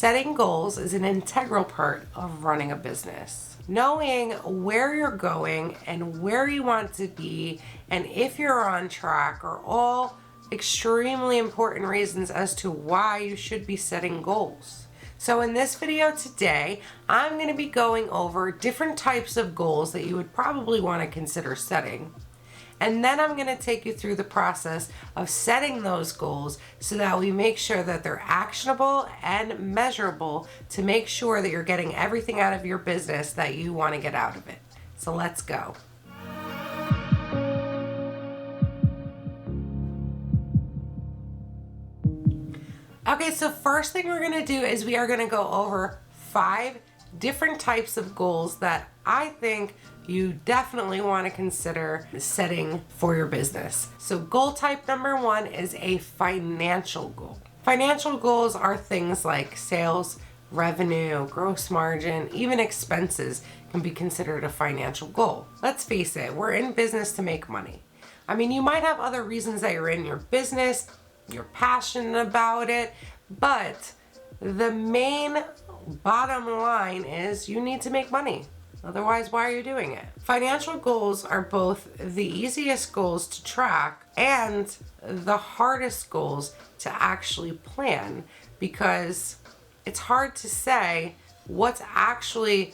Setting goals is an integral part of running a business. Knowing where you're going and where you want to be and if you're on track are all extremely important reasons as to why you should be setting goals. So in this video today, I'm going to be going over different types of goals that you would probably want to consider setting. And then I'm going to take you through the process of setting those goals so that we make sure that they're actionable and measurable to make sure that you're getting everything out of your business that you want to get out of it. So let's go. Okay, so first thing we're going to do is we are going to go over 5 different types of goals that I think you definitely want to consider setting for your business. So goal type number 1 is a financial goal. Financial goals are things like sales, revenue, gross margin, even expenses can be considered a financial goal. Let's face it, we're in business to make money. I mean, you might have other reasons that you're in your business, you're passionate about it, but the main bottom line is you need to make money. Otherwise, why are you doing it? Financial goals are both the easiest goals to track and the hardest goals to actually plan, because it's hard to say what's actually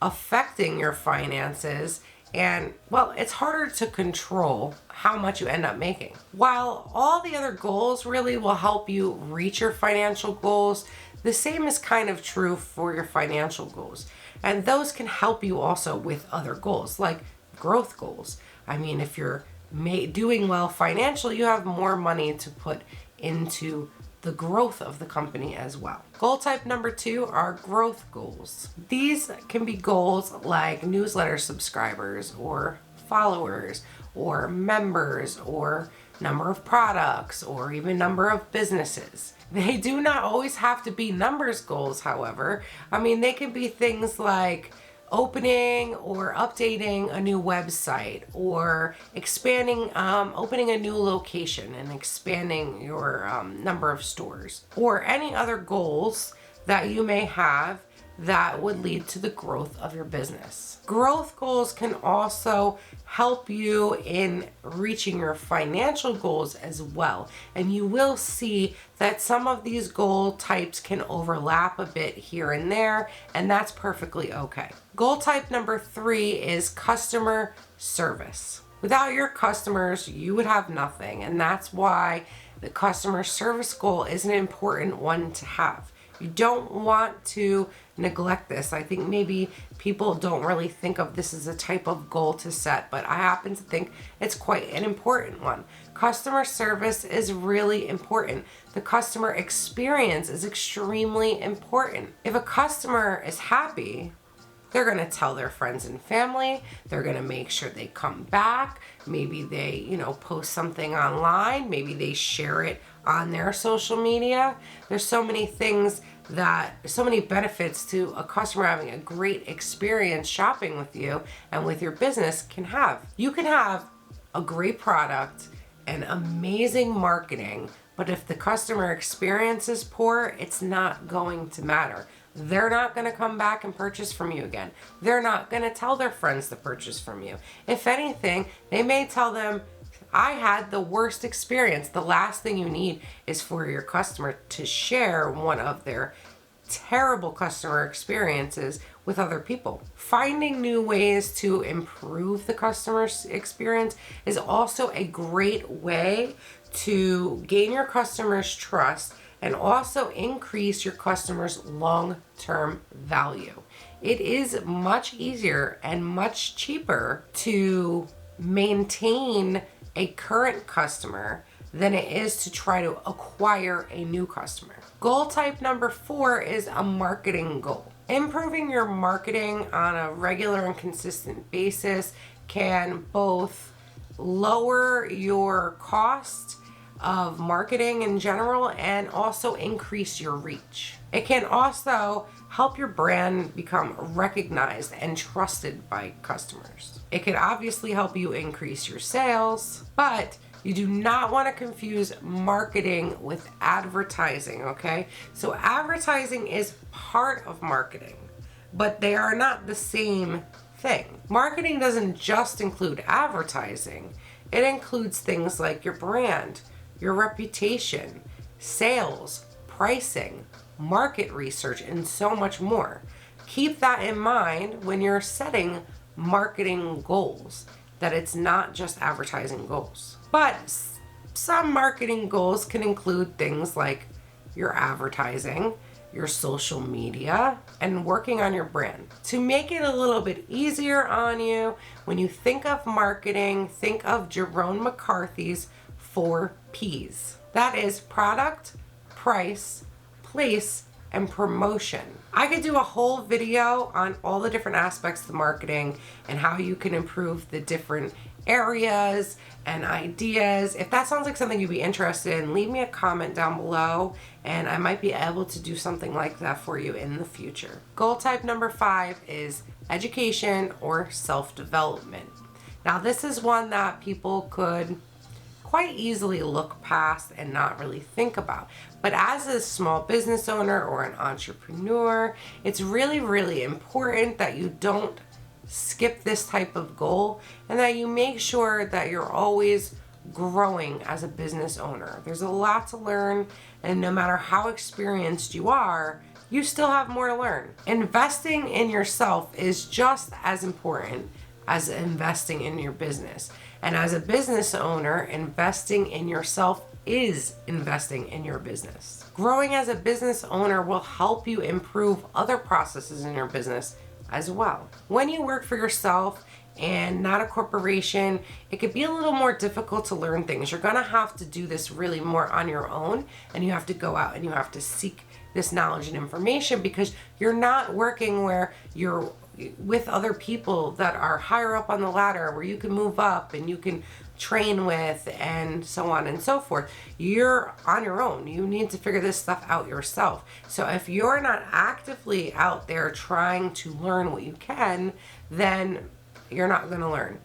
affecting your finances, and well, it's harder to control how much you end up making. While all the other goals really will help you reach your financial goals, the same is kind of true for your financial goals. And those can help you also with other goals, like growth goals. I mean, if you're doing well financially, you have more money to put into the growth of the company as well. Goal type number 2 are growth goals. These can be goals like newsletter subscribers or followers or members or number of products or even number of businesses. They do not always have to be numbers goals, however. I mean, they can be things like opening or updating a new website or expanding, opening a new location and expanding your number of stores, or any other goals that you may have that would lead to the growth of your business. Growth goals can also help you in reaching your financial goals as well. And you will see that some of these goal types can overlap a bit here and there, and that's perfectly okay. Goal type number 3 is customer service. Without your customers, you would have nothing, and that's why the customer service goal is an important one to have. You don't want to neglect this. I think maybe people don't really think of this as a type of goal to set, but I happen to think it's quite an important one. Customer service is really important. The customer experience is extremely important. If a customer is happy, they're going to tell their friends and family. They're going to make sure they come back. Maybe they, post something online. Maybe they share it on their social media. There's so many things so many benefits to a customer having a great experience shopping with you and with your business can have. You can have a great product and amazing marketing, but if the customer experience is poor, it's not going to matter. They're not going to come back and purchase from you again. They're not going to tell their friends to purchase from you. If anything, they may tell them, I had the worst experience. The last thing you need is for your customer to share one of their terrible customer experiences with other people. Finding new ways to improve the customer experience is also a great way to gain your customers' trust and also increase your customers' long-term value. It is much easier and much cheaper to maintain a current customer than it is to try to acquire a new customer. Goal type number 4 is a marketing goal. Improving your marketing on a regular and consistent basis can both lower your cost of marketing in general and also increase your reach. It can also help your brand become recognized and trusted by customers. It could obviously help you increase your sales, but You do not want to confuse marketing with advertising, okay? So advertising is part of marketing, but they are not the same thing. Marketing doesn't just include advertising. It includes things like your brand, your reputation, sales, pricing, market research, and so much more. Keep that in mind when you're setting marketing goals, that it's not just advertising goals. But some marketing goals can include things like your advertising, your social media, and working on your brand. To make it a little bit easier on you, when you think of marketing, think of Jerome McCarthy's 4 Ps. That is product, price, place, and promotion. I could do a whole video on all the different aspects of marketing and how you can improve the different areas and ideas. If that sounds like something you'd be interested in, leave me a comment down below and I might be able to do something like that for you in the future. Goal type number 5 is education or self-development. Now this is one that people could quite easily look past and not really think about. But as a small business owner or an entrepreneur, it's really, really important that you don't skip this type of goal and that you make sure that you're always growing as a business owner. There's a lot to learn, and no matter how experienced you are, you still have more to learn. Investing in yourself is just as important as investing in your business. And as a business owner, investing in yourself is investing in your business. Growing as a business owner will help you improve other processes in your business as well. When you work for yourself and not a corporation, it could be a little more difficult to learn things. You're gonna have to do this really more on your own, and you have to go out and you have to seek this knowledge and information because you're not working where you're with other people that are higher up on the ladder where you can move up and you can train with and so on and so forth. You're on your own. You need to figure this stuff out yourself. So if you're not actively out there trying to learn what you can, then you're not going to learn.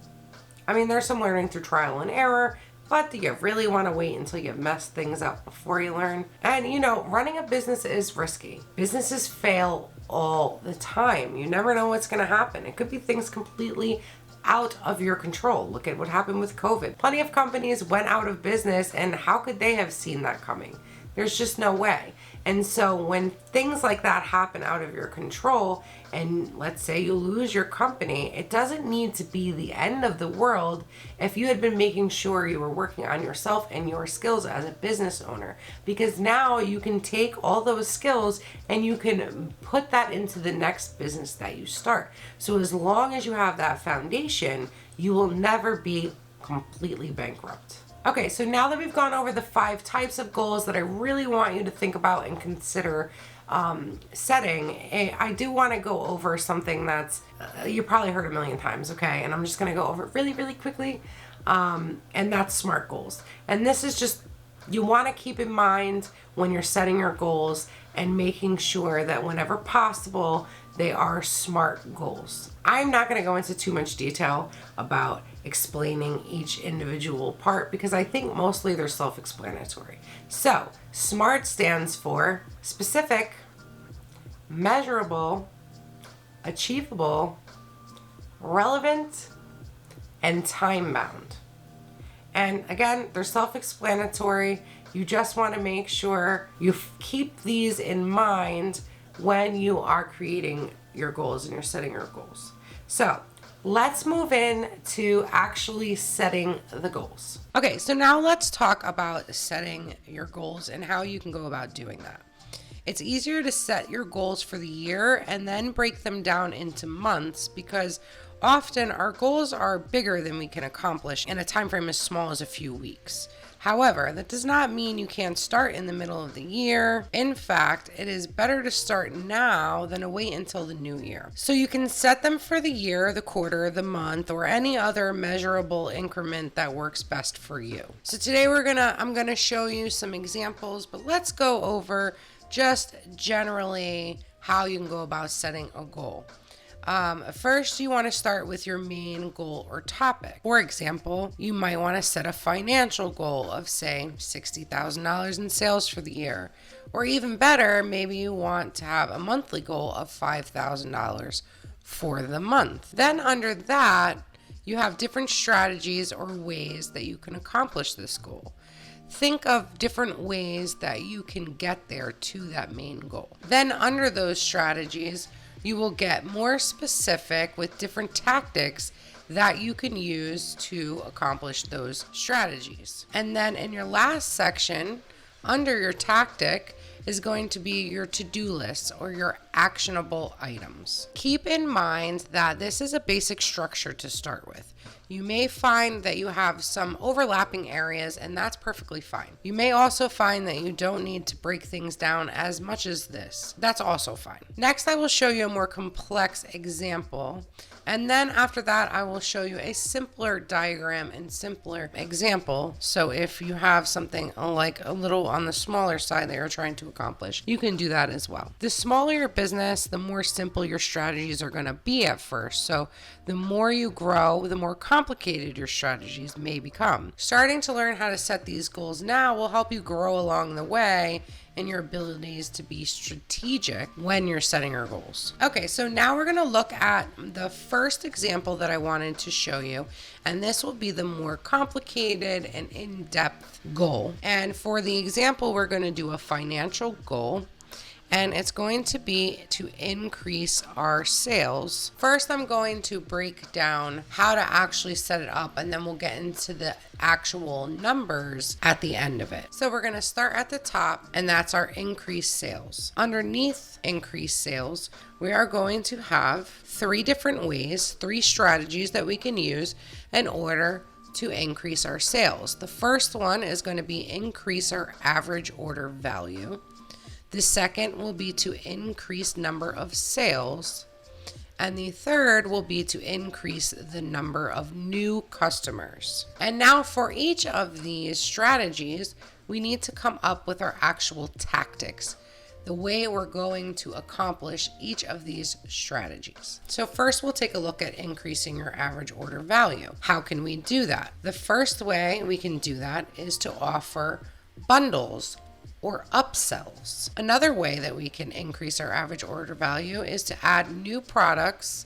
I mean, there's some learning through trial and error, but do you really want to wait until you mess things up before you learn? And you know, running a business is risky. Businesses fail all the time. You never know what's going to happen. It could be things completely out of your control. Look at what happened with COVID. Plenty of companies went out of business, and how could they have seen that coming? There's just no way. And so when things like that happen out of your control, and let's say you lose your company, it doesn't need to be the end of the world if you had been making sure you were working on yourself and your skills as a business owner. Because now you can take all those skills and you can put that into the next business that you start. So as long as you have that foundation, you will never be completely bankrupt. Okay, so now that we've gone over the 5 types of goals that I really want you to think about and consider setting, I do want to go over something that's you probably heard a million times, okay? And I'm just going to go over it really, really quickly, and that's SMART goals. And this is just, you want to keep in mind when you're setting your goals and making sure that whenever possible, they are SMART goals. I'm not going to go into too much detail about explaining each individual part because I think mostly they're self-explanatory. So, SMART stands for specific, measurable, achievable, relevant, and time-bound. And again, they're self-explanatory. You just want to make sure you keep these in mind when you are creating your goals and you're setting your goals. So let's move in to actually setting the goals. Okay, so now let's talk about setting your goals and how you can go about doing that. It's easier to set your goals for the year and then break them down into months because often our goals are bigger than we can accomplish in a time frame as small as a few weeks. However, that does not mean you can't start in the middle of the year. In fact, it is better to start now than to wait until the new year. So you can set them for the year, the quarter, the month, or any other measurable increment that works best for you. So today I'm gonna show you some examples, but let's go over just generally how you can go about setting a goal. First, you want to start with your main goal or topic. For example, you might want to set a financial goal of, say, $60,000 in sales for the year. Or even better, maybe you want to have a monthly goal of $5,000 for the month. Then under that, you have different strategies or ways that you can accomplish this goal. Think of different ways that you can get there to that main goal. Then under those strategies, you will get more specific with different tactics that you can use to accomplish those strategies. And then in your last section, under your tactic, is going to be your to-do list or your actionable items. Keep in mind that this is a basic structure to start with. You may find that you have some overlapping areas, and that's perfectly fine. You may also find that you don't need to break things down as much as this. That's also fine. Next, I will show you a more complex example, and then after that, I will show you a simpler diagram and simpler example. So if you have something like a little on the smaller side that you're trying to accomplish, you can do that as well. The smaller your business, the more simple your strategies are going to be at first. So the more you grow, the more complicated your strategies may become. Starting to learn how to set these goals now will help you grow along the way in your abilities to be strategic when you're setting your goals. Okay, so now we're going to look at the first example that I wanted to show you, and this will be the more complicated and in-depth goal. And for the example, we're going to do a financial goal, and it's going to be to increase our sales. First, I'm going to break down how to actually set it up, and then we'll get into the actual numbers at the end of it. So we're going to start at the top, and that's our increased sales. Underneath increased sales, we are going to have 3 different ways, 3 strategies that we can use in order to increase our sales. The first one is going to be increase our average order value. The second will be to increase number of sales. And the third will be to increase the number of new customers. And now for each of these strategies, we need to come up with our actual tactics, the way we're going to accomplish each of these strategies. So first, we'll take a look at increasing your average order value. How can we do that? The first way we can do that is to offer bundles or upsells. Another way that we can increase our average order value is to add new products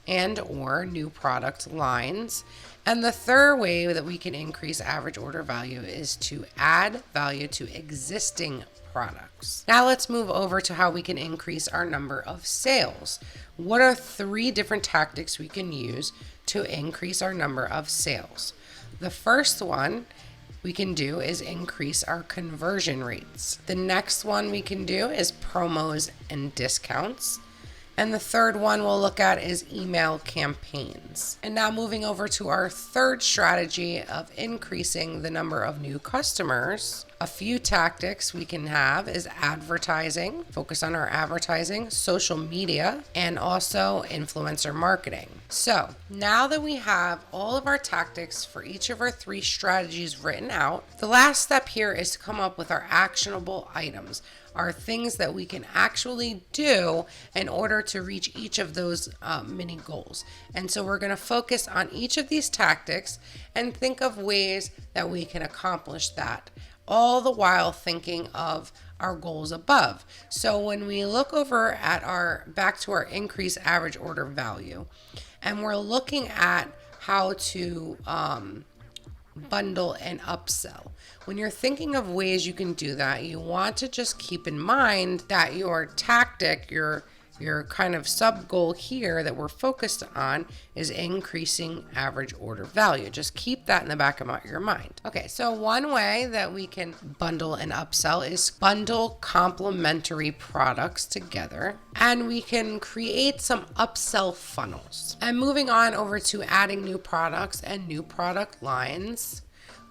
and or new product lines. And the third way that we can increase average order value is to add value to existing products. Now let's move over to how we can increase our number of sales. What are 3 different tactics we can use to increase our number of sales? The first one we can do is increase our conversion rates. The next one we can do is promos and discounts. And the third one we'll look at is email campaigns. And now moving over to our third strategy of increasing the number of new customers. A few tactics we can have is advertising, focus on our advertising, social media, and also influencer marketing. So now that we have all of our tactics for each of our 3 strategies written out, the last step here is to come up with our actionable items, are things that we can actually do in order to reach each of those mini goals. And so we're going to focus on each of these tactics and think of ways that we can accomplish that, all the while thinking of our goals above. So when we look over at back to our increased average order value, and we're looking at how to bundle and upsell. When you're thinking of ways you can do that, you want to just keep in mind that your tactic, your kind of sub goal here that we're focused on is increasing average order value. Just keep that in the back of your mind. Okay, so one way that we can bundle and upsell is bundle complementary products together, and we can create some upsell funnels. And moving on over to adding new products and new product lines,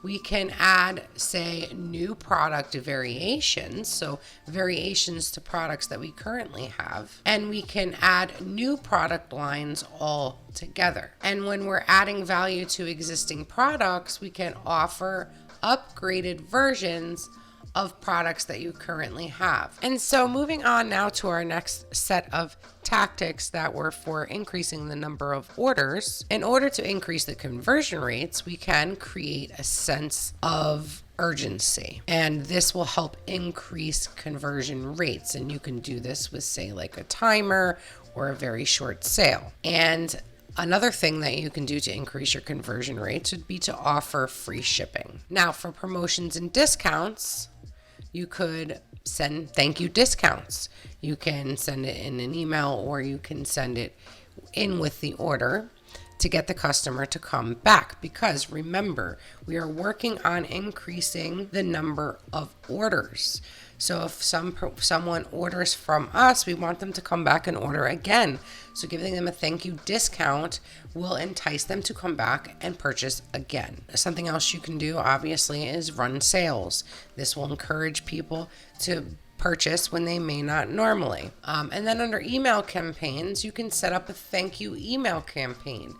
we can add, say, new product variations, so variations to products that we currently have, and we can add new product lines all together. And when we're adding value to existing products, we can offer upgraded versions of products that you currently have. And so moving on now to our next set of tactics that were for increasing the number of orders. In order to increase the conversion rates, we can create a sense of urgency, and this will help increase conversion rates. And you can do this with, say, like a timer or a very short sale. And another thing that you can do to increase your conversion rates would be to offer free shipping. Now, for promotions and discounts, you could send thank you discounts. You can send it in an email, or you can send it in with the order to get the customer to come back. Because remember, we are working on increasing the number of orders. So if someone orders from us, we want them to come back and order again. So giving them a thank you discount will entice them to come back and purchase again. Something else you can do, obviously, is run sales. This will encourage people to purchase when they may not normally. And then under email campaigns, you can set up a thank you email campaign.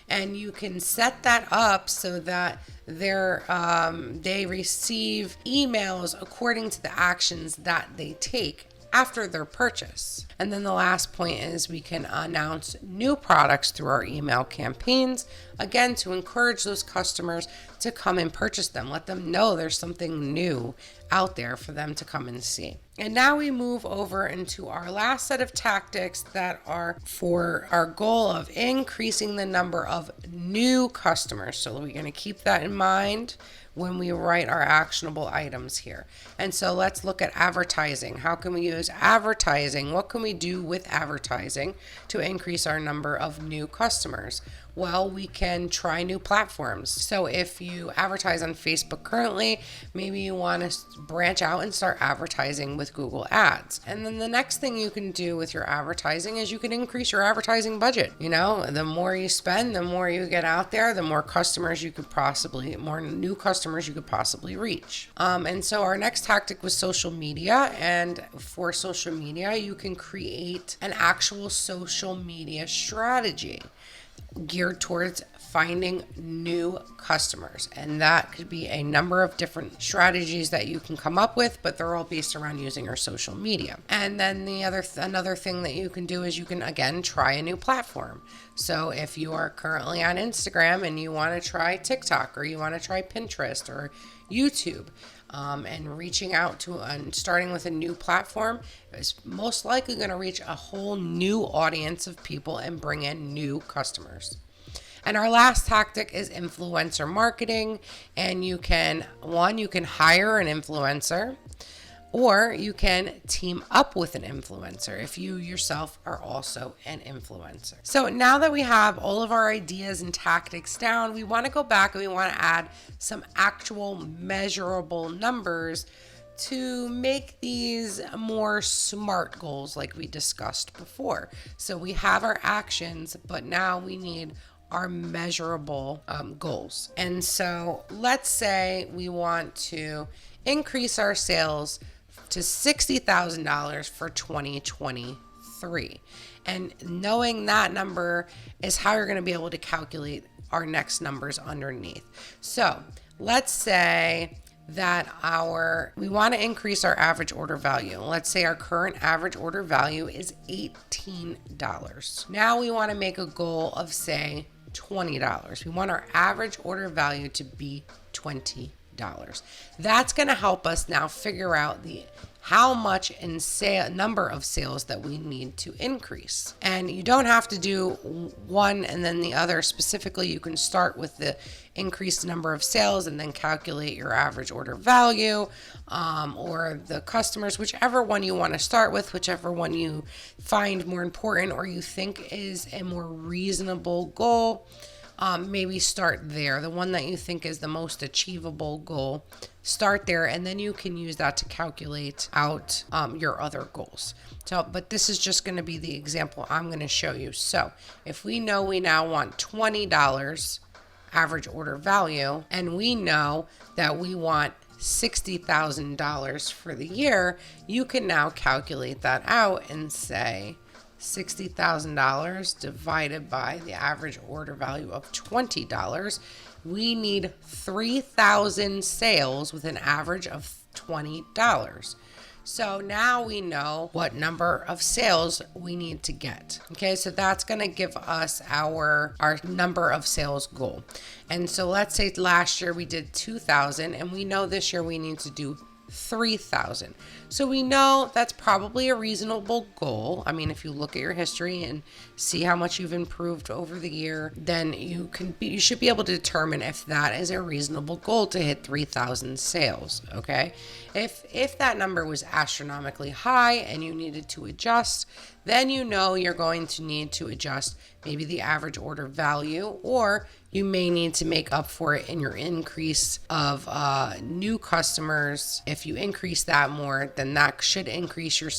And you can set that up so that they receive emails according to the actions that they take after their purchase. And then the last point is we can announce new products through our email campaigns, again, to encourage those customers to come and purchase them. Let them know there's something new out there for them to come and see. And now we move over into our last set of tactics that are for our goal of increasing the number of new customers. So we're going to keep that in mind when we write our actionable items here. And so let's look at advertising. How can we use advertising? What can we do with advertising to increase our number of new customers? Well, we can try new platforms. So if you advertise on Facebook currently, maybe you want to branch out and start advertising with Google Ads. And then the next thing you can do with your advertising is you can increase your advertising budget. You know, the more you spend, the more you get out there, the more more new customers you could possibly reach. And so our next tactic was social media. And for social media, you can create an actual social media strategy geared towards finding new customers. And that could be a number of different strategies that you can come up with, but they're all based around using your social media. And then another thing that you can do is you can, again, try a new platform. So if you are currently on Instagram and you want to try TikTok, or you want to try Pinterest or YouTube, and reaching out to and starting with a new platform is most likely going to reach a whole new audience of people and bring in new customers. And our last tactic is influencer marketing. And you can hire an influencer, or you can team up with an influencer if you yourself are also an influencer. So now that we have all of our ideas and tactics down, we want to go back and we want to add some actual measurable numbers to make these more SMART goals like we discussed before. So we have our actions, but now we need our measurable goals. And so let's say we want to increase our sales to $60,000 for 2023. And knowing that number is how you're going to be able to calculate our next numbers underneath. So let's say that we want to increase our average order value. Let's say our current average order value is $18. Now we want to make a goal of, say, $20. We want our average order value to be $20. That's going to help us now figure out how much in number of sales that we need to increase. And you don't have to do one and then the other specifically. You can start with the increased number of sales and then calculate your average order value, or the customers, whichever one you want to start with, whichever one you find more important or you think is a more reasonable goal. Maybe start there. The one that you think is the most achievable goal, start there, and then you can use that to calculate out your other goals. So, but this is just going to be the example I'm going to show you. So if we know we now want $20 average order value, and we know that we want $60,000 for the year, you can now calculate that out and say $60,000 divided by the average order value of $20. We need 3,000 sales with an average of $20. So now we know what number of sales we need to get. Okay, so that's going to give us our number of sales goal. And so let's say last year we did 2,000 and we know this year we need to do 3,000. So we know that's probably a reasonable goal. I mean, if you look at your history and see how much you've improved over the year, then you should be able to determine if that is a reasonable goal to hit 3,000 sales. Okay. If that number was astronomically high and you needed to adjust, then you know you're going to need to adjust maybe the average order value, or you may need to make up for it in your increase of new customers. If you increase that more, then that should increase your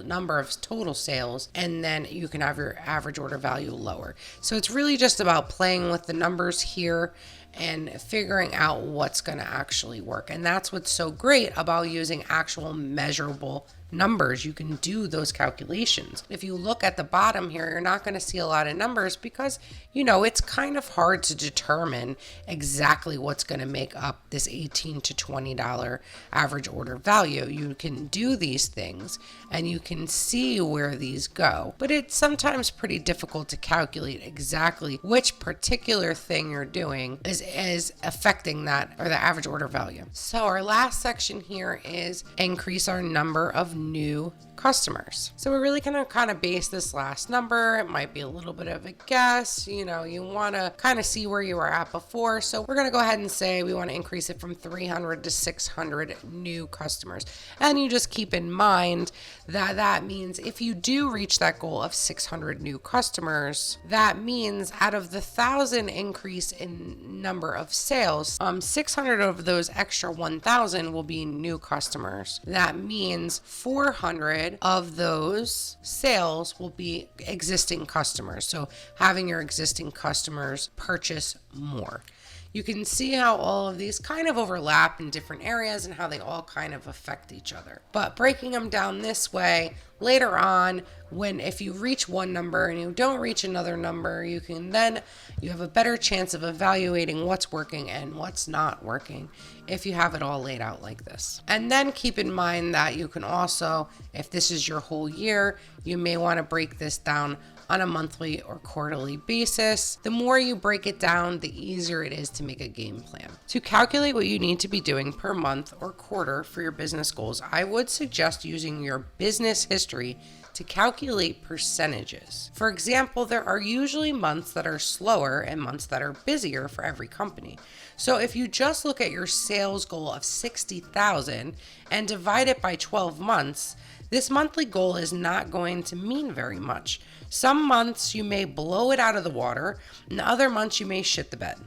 number of total sales, and then you can have your average order value lower. So it's really just about playing with the numbers here and figuring out what's going to actually work. And that's what's so great about using actual measurable numbers. You can do those calculations. If you look at the bottom here, you're not going to see a lot of numbers because, it's kind of hard to determine exactly what's going to make up this $18 to $20 average order value. You can do these things and you can see where these go, but it's sometimes pretty difficult to calculate exactly which particular thing you're doing is affecting that, or the average order value. So our last section here is increase our number of new customers. So we're really going to kind of base this last number. It might be a little bit of a guess. You want to kind of see where you were at before. So we're going to go ahead and say we want to increase it from 300 to 600 new customers. And you just keep in mind that that means if you do reach that goal of 600 new customers, that means out of the 1,000 increase in number of sales, 600 of those extra 1,000 will be new customers. That means 400 of those sales will be existing customers. So having your existing customers purchase more. You can see how all of these kind of overlap in different areas and how they all kind of affect each other. But breaking them down this way, later on, if you reach one number and you don't reach another number, you have a better chance of evaluating what's working and what's not working if you have it all laid out like this. And then keep in mind that you can also, if this is your whole year, you may want to break this down on a monthly or quarterly basis. The more you break it down, the easier it is to make a game plan. To calculate what you need to be doing per month or quarter for your business goals, I would suggest using your business history to calculate percentages. For example, there are usually months that are slower and months that are busier for every company. So if you just look at your sales goal of 60,000 and divide it by 12 months, this monthly goal is not going to mean very much. Some months you may blow it out of the water, and other months you may shit the bed.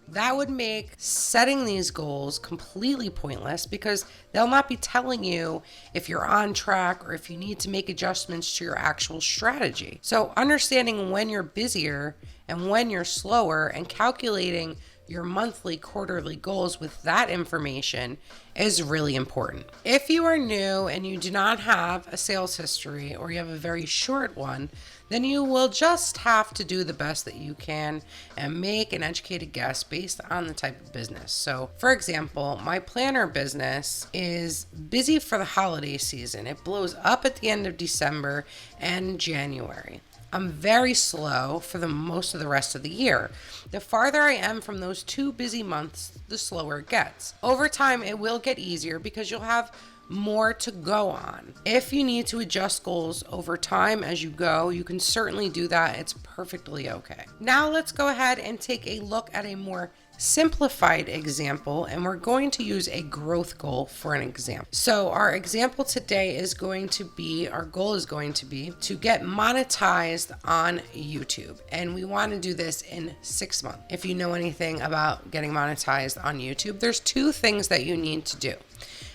That would make setting these goals completely pointless because they'll not be telling you if you're on track or if you need to make adjustments to your actual strategy. So understanding when you're busier and when you're slower and calculating your monthly, quarterly goals with that information is really important. If you are new and you do not have a sales history or you have a very short one, then you will just have to do the best that you can and make an educated guess based on the type of business. So, for example, my planner business is busy for the holiday season. It blows up at the end of December and January. I'm very slow for the most of the rest of the year. The farther I am from those 2 busy months, the slower it gets. Over time, it will get easier because you'll have more to go on. If you need to adjust goals over time as you go, you can certainly do that. It's perfectly okay. Now let's go ahead and take a look at a more simplified example, and we're going to use a growth goal for an example. So our example today is our goal is going to be to get monetized on YouTube, and we want to do this in 6 months. If you know anything about getting monetized on YouTube, there's 2 things that you need to do.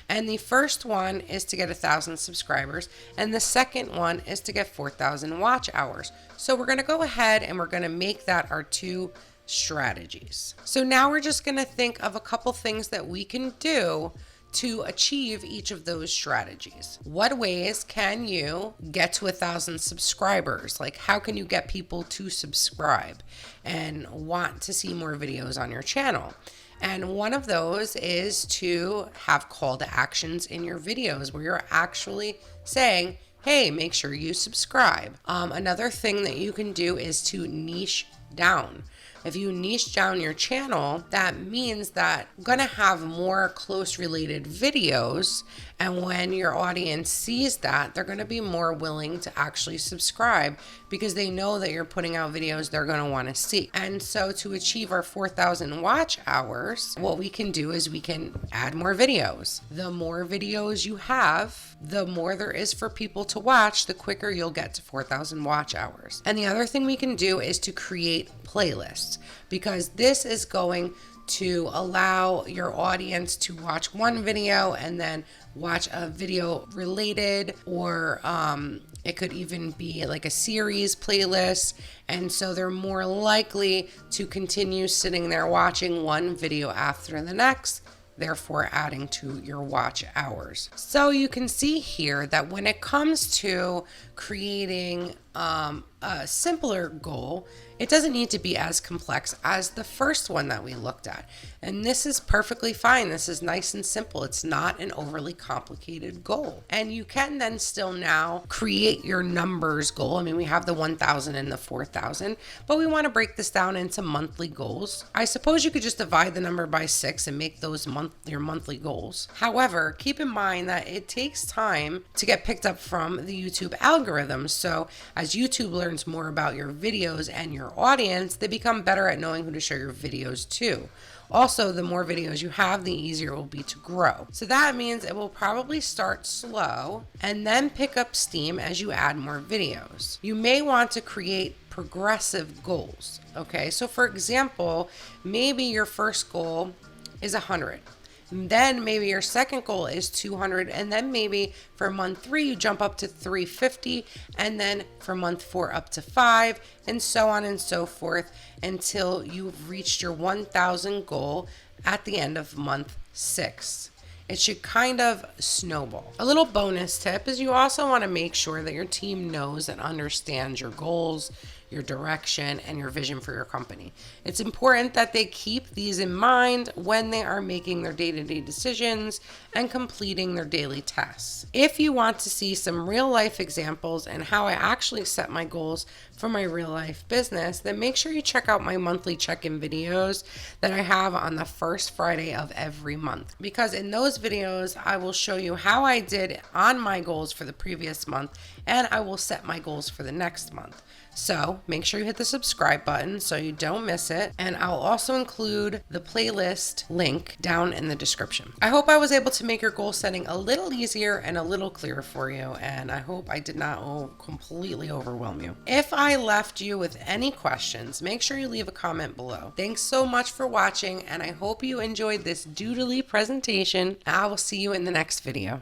And the first one is to get 1,000 subscribers, and the second one is to get 4,000 watch hours. So we're going to go ahead and we're going to make that our 2 strategies. So now we're just going to think of a couple things that we can do to achieve each of those strategies. What ways can you get to 1,000 subscribers? Like, how can you get people to subscribe and want to see more videos on your channel? And one of those is to have call to actions in your videos where you're actually saying, hey, make sure you subscribe. Another thing that you can do is to niche down. If you niche down your channel, that means that you're going to have more close related videos. And when your audience sees that, they're going to be more willing to actually subscribe because they know that you're putting out videos they're going to want to see. And so to achieve our 4,000 watch hours, what we can do is we can add more videos. The more videos you have, the more there is for people to watch, the quicker you'll get to 4,000 watch hours. And the other thing we can do is to create playlists, because this is going to allow your audience to watch one video and then watch a video related, or it could even be like a series playlist. And so they're more likely to continue sitting there watching one video after the next, therefore adding to your watch hours. So you can see here that when it comes to creating a simpler goal, it doesn't need to be as complex as the first one that we looked at. And this is perfectly fine. This is nice and simple. It's not an overly complicated goal. And you can then still now create your numbers goal. I mean, we have the 1,000 and the 4,000, but we want to break this down into monthly goals. I suppose you could just divide the number by 6 and make those your monthly goals. However, keep in mind that it takes time to get picked up from the YouTube algorithm. So as YouTube learns more about your videos and your audience, they become better at knowing who to show your videos to. Also, the more videos you have, the easier it will be to grow. So that means it will probably start slow and then pick up steam as you add more videos. You may want to create progressive goals. Okay, so for example, maybe your first goal is 100. Then maybe your second goal is 200, and then maybe for month 3 you jump up to 350, and then for month 4 up to 5, and so on and so forth until you've reached your 1,000 goal at the end of month 6. It should kind of snowball. A little bonus tip is you also want to make sure that your team knows and understands your goals, your direction, and your vision for your company. It's important that they keep these in mind when they are making their day-to-day decisions and completing their daily tasks. If you want to see some real life examples and how I actually set my goals for my real life business, then make sure you check out my monthly check-in videos that I have on the first Friday of every month. Because in those videos, I will show you how I did on my goals for the previous month, and I will set my goals for the next month. So make sure you hit the subscribe button so you don't miss it. And I'll also include the playlist link down in the description. I hope I was able to make your goal setting a little easier and a little clearer for you. And I hope I did not completely overwhelm you. If I left you with any questions, make sure you leave a comment below. Thanks so much for watching, and I hope you enjoyed this Doodly presentation. I will see you in the next video.